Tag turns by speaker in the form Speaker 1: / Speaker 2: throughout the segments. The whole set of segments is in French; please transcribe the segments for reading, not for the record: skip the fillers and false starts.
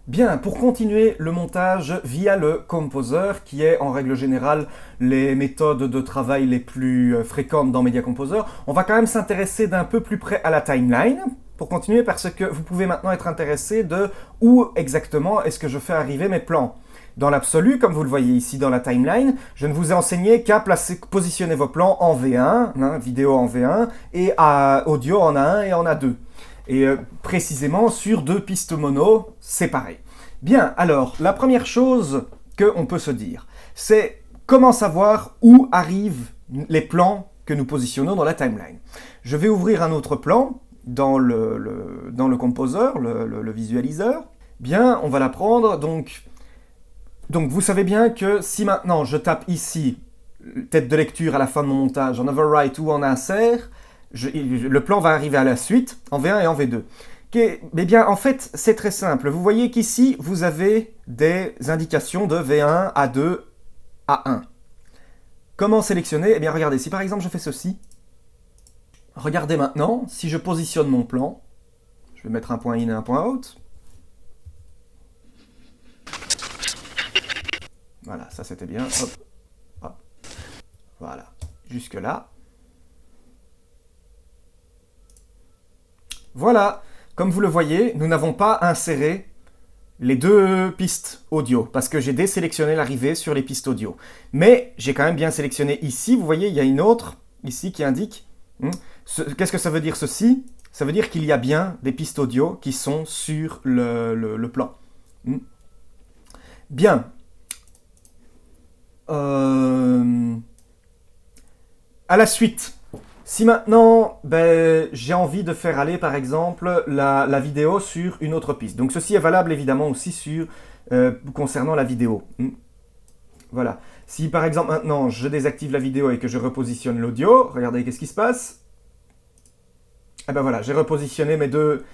Speaker 1: Bien, pour continuer le montage via le Composer, qui est en règle générale les méthodes de travail les plus fréquentes dans Media Composer, on va quand même s'intéresser d'un peu plus près à la timeline, pour continuer parce que vous pouvez maintenant être intéressé de où exactement est-ce que je fais arriver mes plans. Dans l'absolu, comme vous le voyez ici dans la timeline, je ne vous ai enseigné qu'à positionner vos plans en V1, vidéo en V1, et audio en A1 et en A2. Et précisément sur deux pistes mono séparées. Bien, alors, la première chose qu'on peut se dire, c'est comment savoir où arrivent les plans que nous positionnons dans la timeline. Je vais ouvrir un autre plan dans le Composer, le visualiseur. Bien, on va la prendre, donc vous savez bien que si maintenant je tape ici tête de lecture à la fin de mon montage en overwrite ou en insert, le plan va arriver à la suite, en V1 et en V2. Mais bien, en fait, c'est très simple. Vous voyez qu'ici, vous avez des indications de V1, A2, A1. Comment sélectionner? Eh bien, regardez, si par exemple je fais ceci, regardez maintenant, si je positionne mon plan, je vais mettre un point in et un point out. Voilà, ça c'était bien. Hop, hop. Voilà, jusque là. Voilà, comme vous le voyez, nous n'avons pas inséré les deux pistes audio, parce que j'ai désélectionné l'arrivée sur les pistes audio. Mais j'ai quand même bien sélectionné ici, vous voyez, il y a une autre, ici, qui indique... Qu'est-ce que ça veut dire ceci? Ça veut dire qu'il y a bien des pistes audio qui sont sur le plan. Bien. À la suite... Si maintenant, j'ai envie de faire aller, par exemple, la vidéo sur une autre piste. Donc ceci est valable évidemment aussi concernant la vidéo. Voilà. Si par exemple maintenant, je désactive la vidéo et que je repositionne l'audio, regardez qu'est-ce qui se passe. Eh ben voilà, j'ai repositionné mes deux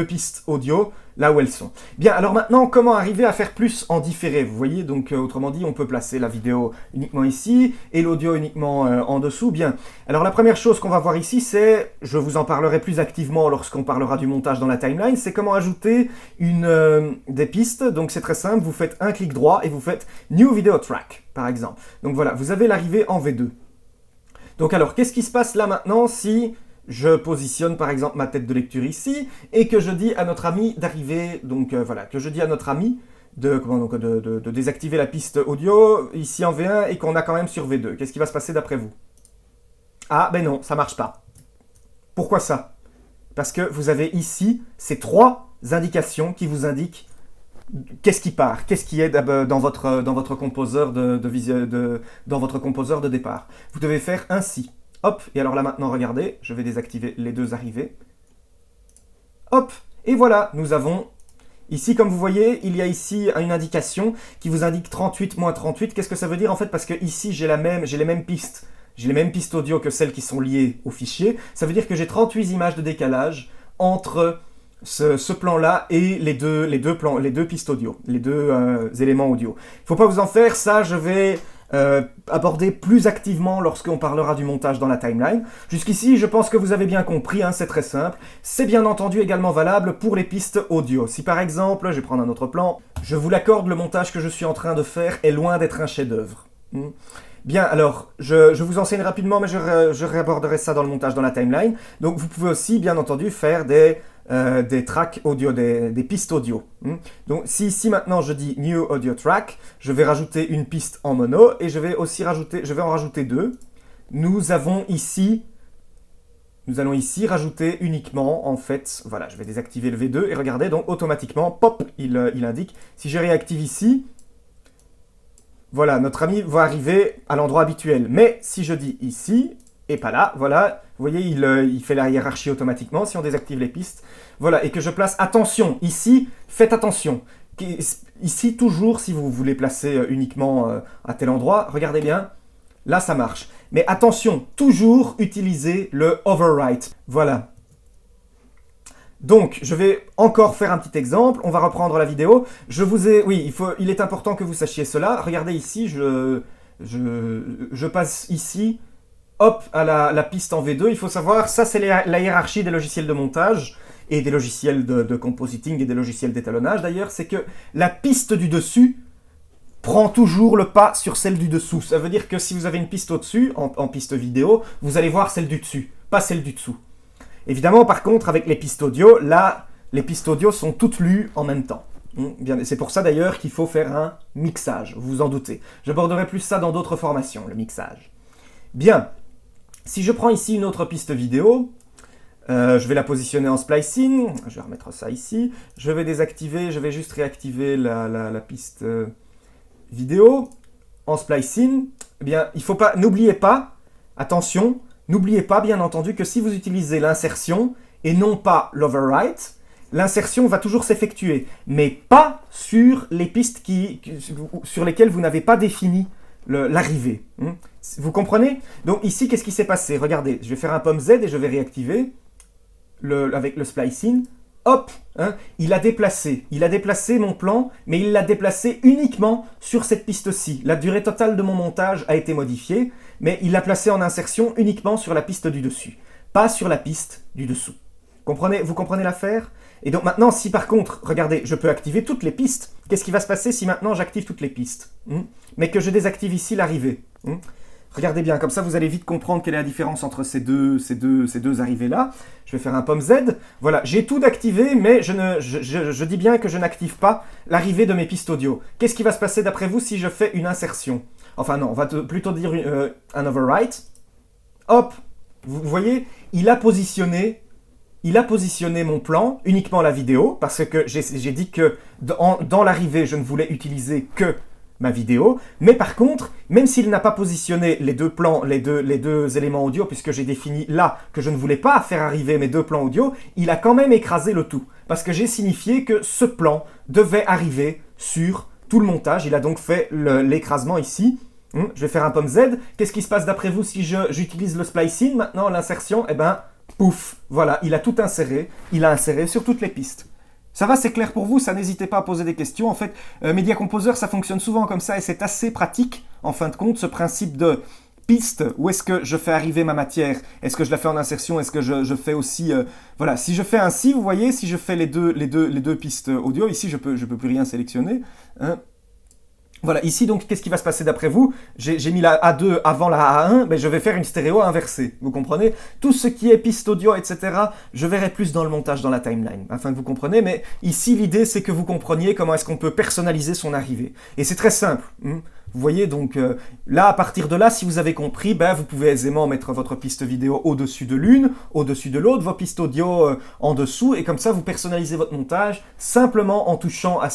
Speaker 1: pistes audio là où elles sont. Bien, alors maintenant, comment arriver à faire plus en différé? Vous voyez, donc autrement dit, on peut placer la vidéo uniquement ici et l'audio uniquement en dessous. Bien, alors la première chose qu'on va voir ici, c'est, je vous en parlerai plus activement lorsqu'on parlera du montage dans la timeline, c'est comment ajouter des pistes. Donc c'est très simple, vous faites un clic droit et vous faites New Video Track, par exemple. Donc voilà, vous avez l'arrivée en V2. Donc alors, qu'est-ce qui se passe là maintenant si... je positionne par exemple ma tête de lecture ici et que je dis à notre ami d'arriver, donc voilà, que je dis à notre ami de désactiver la piste audio ici en V1 et qu'on a quand même sur V2. Qu'est-ce qui va se passer d'après vous? Ah ben non, ça marche pas. Pourquoi ça? Parce que vous avez ici ces trois indications qui vous indiquent qu'est-ce qui part, qu'est-ce qui est dans votre composeur dans votre composeur de départ. Vous devez faire ainsi. Hop, et alors là maintenant, regardez, je vais désactiver les deux arrivées. Hop, et voilà, nous avons... Ici, comme vous voyez, il y a ici une indication qui vous indique 38 moins 38. Qu'est-ce que ça veut dire en fait? Parce que ici, j'ai les mêmes pistes. J'ai les mêmes pistes audio que celles qui sont liées au fichier. Ça veut dire que j'ai 38 images de décalage entre ce plan-là et les deux pistes audio, les deux éléments audio. Il ne faut pas vous en faire, ça je vais... aborder plus activement lorsqu'on parlera du montage dans la timeline. Jusqu'ici, je pense que vous avez bien compris, c'est très simple. C'est bien entendu également valable pour les pistes audio. Si par exemple, je vais prendre un autre plan, je vous l'accorde, le montage que je suis en train de faire est loin d'être un chef-d'œuvre. Bien, alors, je vous enseigne rapidement, mais je réaborderai ça dans le montage dans la timeline. Donc vous pouvez aussi, bien entendu, faire des tracks audio, des pistes audio. Donc si ici maintenant je dis New Audio Track, je vais rajouter une piste en mono et je vais en rajouter deux. Nous allons ici rajouter uniquement, en fait, voilà, je vais désactiver le V2 et regardez, donc automatiquement, pop, il indique. Si je réactive ici, voilà, notre ami va arriver à l'endroit habituel. Mais si je dis ici, et pas là, voilà, vous voyez, il fait la hiérarchie automatiquement si on désactive les pistes. Voilà, et que je place, attention, ici, faites attention. Ici, toujours, si vous voulez placer uniquement à tel endroit, regardez bien, là ça marche. Mais attention, toujours utiliser le overwrite. Voilà. Donc, je vais encore faire un petit exemple. On va reprendre la vidéo. Oui, il est important que vous sachiez cela. Regardez ici, je passe ici, hop, à la piste en V2. Il faut savoir, ça c'est la hiérarchie des logiciels de montage. et des logiciels de compositing et des logiciels d'étalonnage d'ailleurs, c'est que la piste du dessus prend toujours le pas sur celle du dessous. Ça veut dire que si vous avez une piste au-dessus, en piste vidéo, vous allez voir celle du dessus, pas celle du dessous. Évidemment, par contre, avec les pistes audio, là, les pistes audio sont toutes lues en même temps. C'est pour ça d'ailleurs qu'il faut faire un mixage, vous vous en doutez. J'aborderai plus ça dans d'autres formations, le mixage. Bien, si je prends ici une autre piste vidéo, je vais la positionner en splicing, je vais remettre ça ici, je vais désactiver, je vais juste réactiver la piste vidéo en splicing. Eh bien, il faut pas, n'oubliez pas, attention, n'oubliez pas bien entendu que si vous utilisez l'insertion et non pas l'overwrite, l'insertion va toujours s'effectuer, mais pas sur les pistes sur lesquelles vous n'avez pas défini l'arrivée. Vous comprenez? Donc ici, qu'est-ce qui s'est passé? Regardez, je vais faire un pomme Z et je vais réactiver avec le splicing. Hop, il a déplacé mon plan, mais il l'a déplacé uniquement sur cette piste-ci. La durée totale de mon montage a été modifiée, mais il l'a placé en insertion uniquement sur la piste du dessus, pas sur la piste du dessous. Vous comprenez l'affaire? Et donc maintenant, si par contre, regardez, je peux activer toutes les pistes, qu'est-ce qui va se passer si maintenant j'active toutes les pistes, mais que je désactive ici l'arrivée? Regardez bien, comme ça vous allez vite comprendre quelle est la différence entre ces deux arrivées-là. Je vais faire un pomme Z. Voilà, j'ai tout d'activé, mais je dis bien que je n'active pas l'arrivée de mes pistes audio. Qu'est-ce qui va se passer d'après vous si je fais une insertion? Enfin non, on va plutôt dire un overwrite. Hop, vous voyez, il a positionné mon plan, uniquement la vidéo, parce que j'ai dit que dans l'arrivée, je ne voulais utiliser que ma vidéo, mais par contre, même s'il n'a pas positionné les deux plans, les deux éléments audio, puisque j'ai défini là que je ne voulais pas faire arriver mes deux plans audio, il a quand même écrasé le tout, parce que j'ai signifié que ce plan devait arriver sur tout le montage. Il a donc fait l'écrasement ici. Je vais faire un pomme Z. Qu'est-ce qui se passe d'après vous si j'utilise le splicing? Maintenant, l'insertion, eh ben, pouf, voilà, il a tout inséré, il a inséré sur toutes les pistes. Ça va, c'est clair pour vous? Ça, n'hésitez pas à poser des questions. En fait, Media Composer, ça fonctionne souvent comme ça et c'est assez pratique, en fin de compte, ce principe de piste. Où est-ce que je fais arriver ma matière? Est-ce que je la fais en insertion? Est-ce que je fais aussi... Voilà, si je fais ainsi, vous voyez, si je fais les deux pistes audio, ici, je peux plus rien sélectionner. Voilà, ici, donc, qu'est-ce qui va se passer d'après vous? J'ai mis la A2 avant la A1, mais je vais faire une stéréo inversée, vous comprenez? Tout ce qui est piste audio, etc., je verrai plus dans le montage, dans la timeline, afin que vous compreniez, mais ici, l'idée, c'est que vous compreniez comment est-ce qu'on peut personnaliser son arrivée. Et c'est très simple. Vous voyez, donc, là, à partir de là, si vous avez compris, vous pouvez aisément mettre votre piste vidéo au-dessus de l'une, au-dessus de l'autre, vos pistes audio en dessous, et comme ça, vous personnalisez votre montage simplement en touchant à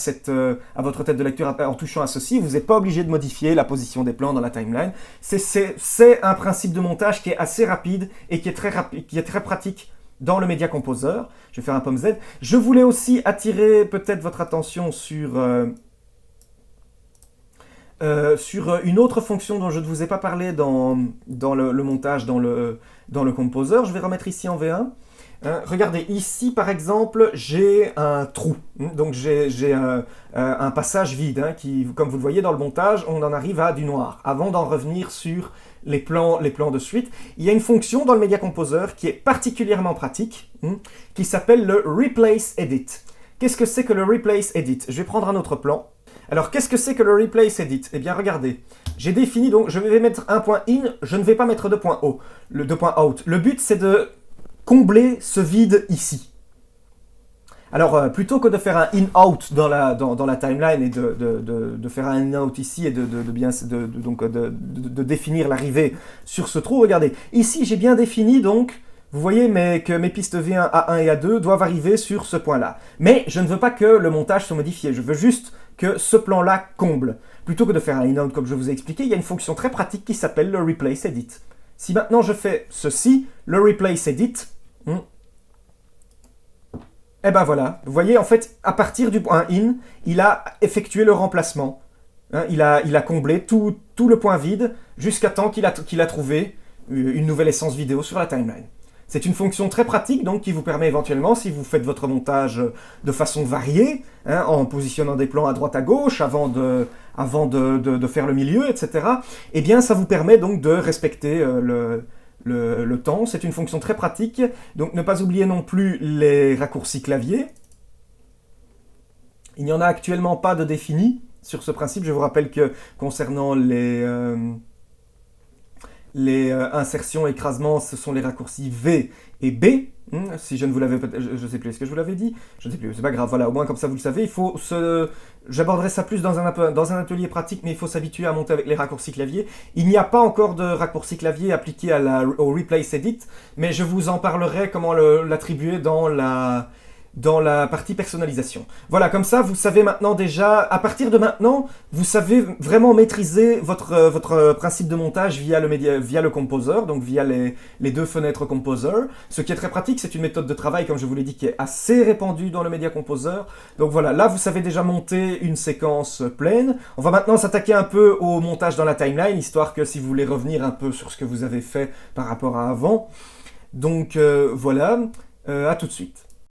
Speaker 1: votre tête de lecture, en touchant à ceci. Vous n'êtes pas obligé de modifier la position des plans dans la timeline. C'est un principe de montage qui est assez rapide et qui est très pratique dans le Media Composer. Je vais faire un pomme Z. Je voulais aussi attirer peut-être votre attention sur une autre fonction dont je ne vous ai pas parlé dans le montage, dans le Composer. Je vais remettre ici en V1. Regardez, ici par exemple, j'ai un trou. Donc j'ai un passage vide qui, comme vous le voyez dans le montage, on en arrive à du noir. Avant d'en revenir sur les plans de suite, il y a une fonction dans le Media Composer qui est particulièrement pratique, qui s'appelle le Replace Edit. Qu'est-ce que c'est que le Replace Edit? Je vais prendre un autre plan. Alors, qu'est-ce que c'est que le Replace Edit? Eh bien, regardez, j'ai défini, donc, je vais mettre un point in, je ne vais pas mettre de point out. Le but, c'est de combler ce vide ici. Alors, plutôt que de faire un in-out dans la timeline et de faire un in-out ici et de définir l'arrivée sur ce trou, regardez, ici, j'ai bien défini, donc, vous voyez que mes pistes V1, A1 et A2 doivent arriver sur ce point-là. Mais je ne veux pas que le montage soit modifié, je veux juste que ce plan-là comble. Plutôt que de faire un in-out comme je vous ai expliqué, il y a une fonction très pratique qui s'appelle le Replace Edit. Si maintenant je fais ceci, le Replace Edit, et ben voilà, vous voyez en fait, à partir du point in, il a effectué le remplacement. Il a comblé tout le point vide jusqu'à temps qu'il a trouvé une nouvelle essence vidéo sur la timeline. C'est une fonction très pratique donc qui vous permet éventuellement, si vous faites votre montage de façon variée, en positionnant des plans à droite à gauche avant de faire le milieu, etc., eh bien ça vous permet donc de respecter le temps. C'est une fonction très pratique. Donc ne pas oublier non plus les raccourcis clavier. Il n'y en a actuellement pas de défini sur ce principe. Je vous rappelle que concernant les insertions, écrasements, ce sont les raccourcis V et B. Si je ne vous l'avais pas... Je ne sais plus, est-ce que je vous l'avais dit? Je ne sais plus, c'est pas grave, voilà, au moins comme ça vous le savez. J'aborderai ça plus dans un atelier pratique, mais il faut s'habituer à monter avec les raccourcis clavier. Il n'y a pas encore de raccourci clavier appliqué au Replace Edit, mais je vous en parlerai comment l'attribuer dans la partie personnalisation. Voilà, comme ça, vous savez maintenant déjà, à partir de maintenant, vous savez vraiment maîtriser votre principe de montage via le Composer, donc via les deux fenêtres Composer. Ce qui est très pratique, c'est une méthode de travail, comme je vous l'ai dit, qui est assez répandue dans le Media Composer. Donc voilà, là, vous savez déjà monter une séquence pleine. On va maintenant s'attaquer un peu au montage dans la timeline, histoire que si vous voulez revenir un peu sur ce que vous avez fait par rapport à avant. Donc voilà, à tout de suite.